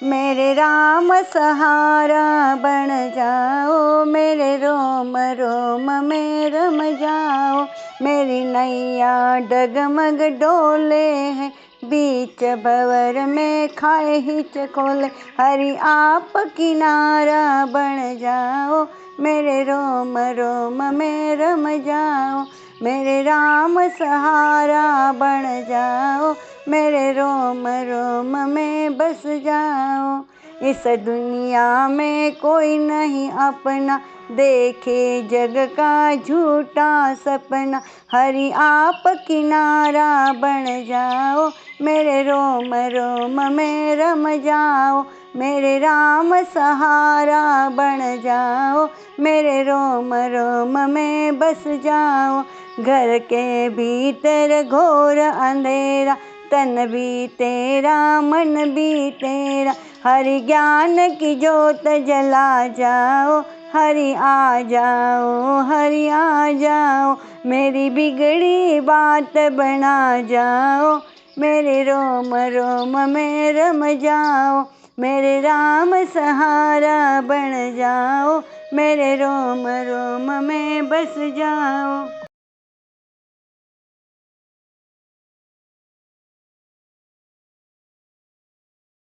मेरे राम सहारा बन जाओ, मेरे रोम रोम में रम जाओ। मेरी नैया डगमग डोले हैं, बीच भंवर में खाए हिच खोले। हरि आप किनारा बन जाओ, मेरे रोम रोम में रम जाओ। मेरे राम सहारा बन जाओ, मेरे रोम रोम में बस जाओ। इस दुनिया में कोई नहीं अपना, देखे जग का झूठा सपना। हरि आप किनारा बन जाओ, मेरे रोम रोम में रम जाओ। मेरे राम सहारा बन जाओ, मेरे रोम रोम में बस जाओ। घर के भीतर घोर अंधेरा, तन भी तेरा मन भी तेरा। हरि ज्ञान की जोत जला जाओ, हरि आ जाओ, हरि आ जाओ। मेरी बिगड़ी बात बना जाओ, मेरे रोम रोम में रम जाओ। मेरे राम सहारा बन जाओ, मेरे रोम रोम में बस जाओ।